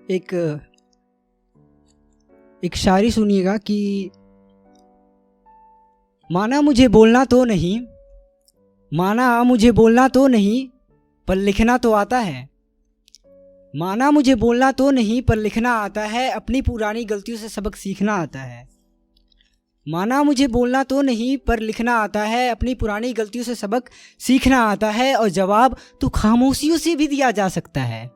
एक शायरी सुनिएगा कि माना मुझे बोलना तो नहीं, माना मुझे बोलना तो नहीं, पर लिखना तो आता है। माना मुझे बोलना तो नहीं, पर लिखना आता है। अपनी पुरानी गलतियों से सबक सीखना आता है। माना मुझे बोलना तो नहीं, पर लिखना आता है। अपनी पुरानी गलतियों से सबक सीखना आता है। और जवाब तो खामोशियों से भी दिया जा सकता है,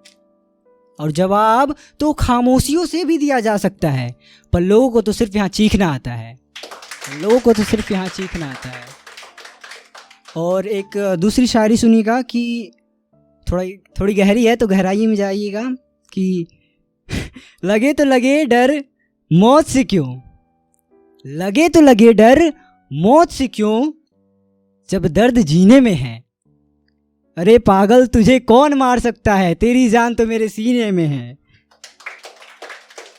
और जवाब तो खामोशियों से भी दिया जा सकता है। पर लोगों को तो सिर्फ यहाँ चीखना आता है, लोगों को तो सिर्फ यहाँ चीखना आता है। और एक दूसरी शायरी सुनिएगा कि थोड़ी गहरी है, तो गहराई में जाइएगा कि लगे तो लगे डर मौत से क्यों, लगे तो लगे डर मौत से क्यों, जब दर्द जीने में है। अरे पागल तुझे कौन मार सकता है, तेरी जान तो मेरे सीने में है।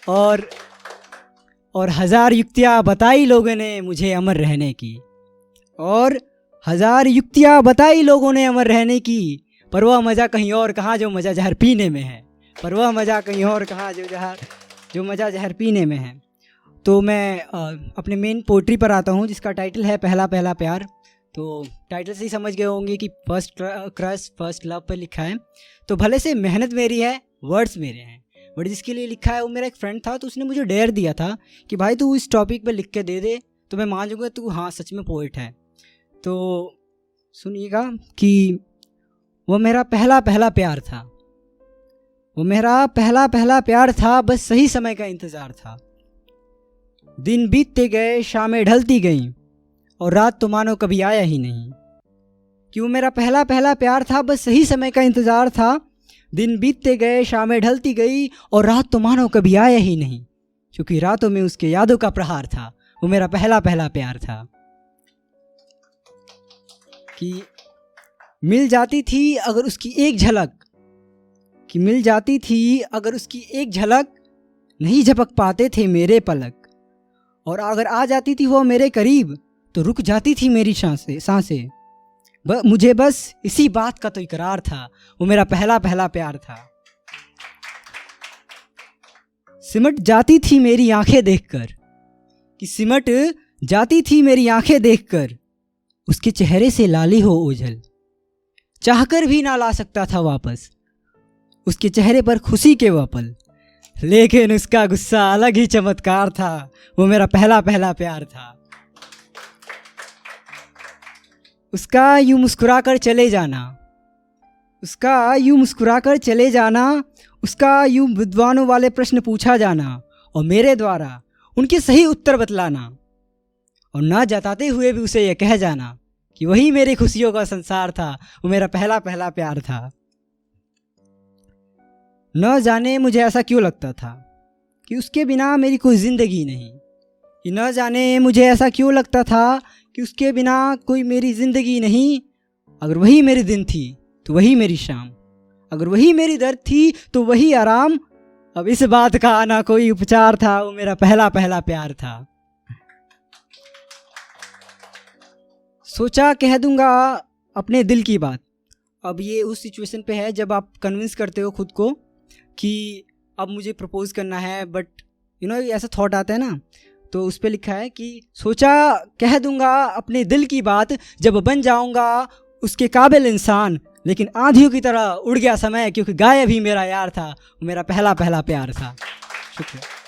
और हजार युक्तियाँ बताई लोगों ने मुझे अमर रहने की, और हजार युक्तियाँ बताई लोगों ने अमर रहने की, पर वह मज़ा कहीं और कहाँ जो मज़ा जहर पीने में है। पर वह मज़ा कहीं और कहाँ जो मज़ा जहर पीने में है। तो मैं अपने मेन पोइट्री पर आता हूँ, जिसका टाइटल है पहला पहला प्यार। तो टाइटल से ही समझ गए होंगे कि फर्स्ट क्रश फर्स्ट लव पर लिखा है। तो भले से मेहनत मेरी है, वर्ड्स मेरे हैं, बट जिसके लिए लिखा है वो मेरा एक फ्रेंड था। तो उसने मुझे डेयर दिया था कि भाई तू इस टॉपिक पर लिख के दे दे, तो मैं मान जाऊँगा तू हाँ सच में पोइट है। तो सुनिएगा कि वो मेरा पहला पहला प्यार था, वो मेरा पहला पहला प्यार था, बस सही समय का इंतज़ार था। दिन बीतते गए, शामें ढलती गईं, और रात तो मानो कभी आया ही नहीं। कि वो मेरा पहला पहला प्यार था, बस सही समय का इंतज़ार था। दिन बीतते गए, शामें ढलती गई, और रात तो मानो कभी आया ही नहीं, क्योंकि रातों में उसके यादों का प्रहार था। वो मेरा पहला पहला प्यार था। कि मिल जाती थी अगर उसकी एक झलक, कि मिल जाती थी अगर उसकी एक झलक, नहीं झपक पाते थे मेरे पलक। और अगर आ जाती थी वो मेरे करीब, तो रुक जाती थी मेरी सांसें। मुझे बस इसी बात का तो इकरार था। वो मेरा पहला पहला प्यार था। सिमट जाती थी मेरी आंखें देखकर, कि सिमट जाती थी मेरी आंखें देखकर, उसके चेहरे से लाली हो ओझल। चाहकर भी ना ला सकता था वापस उसके चेहरे पर खुशी के वह पल, लेकिन उसका गुस्सा अलग ही चमत्कार था। वो मेरा पहला पहला प्यार था। उसका यूं मुस्कुरा कर चले जाना, उसका यूं मुस्कुरा कर चले जाना, उसका यूं विद्वानों वाले प्रश्न पूछा जाना, और मेरे द्वारा उनके सही उत्तर बतलाना, और ना जताते हुए भी उसे यह कह जाना कि वही मेरी खुशियों का संसार था। वो मेरा पहला पहला प्यार था। न जाने मुझे ऐसा क्यों लगता था कि उसके बिना मेरी कोई ज़िंदगी नहीं, कि न जाने मुझे ऐसा क्यों लगता था कि उसके बिना कोई मेरी ज़िंदगी नहीं। अगर वही मेरी दिन थी तो वही मेरी शाम, अगर वही मेरी दर्द थी तो वही आराम। अब इस बात का ना कोई उपचार था। वो मेरा पहला पहला प्यार था। सोचा कह दूंगा अपने दिल की बात। अब ये उस सिचुएशन पे है जब आप कन्विंस करते हो खुद को कि अब मुझे प्रपोज करना है, बट ऐसा थॉट आता है ना, तो उस पे लिखा है कि सोचा कह दूंगा अपने दिल की बात, जब बन जाऊंगा उसके काबिल इंसान, लेकिन आंधियों की तरह उड़ गया समय, क्योंकि गायब ही मेरा यार था। मेरा पहला पहला प्यार था। शुक्रिया।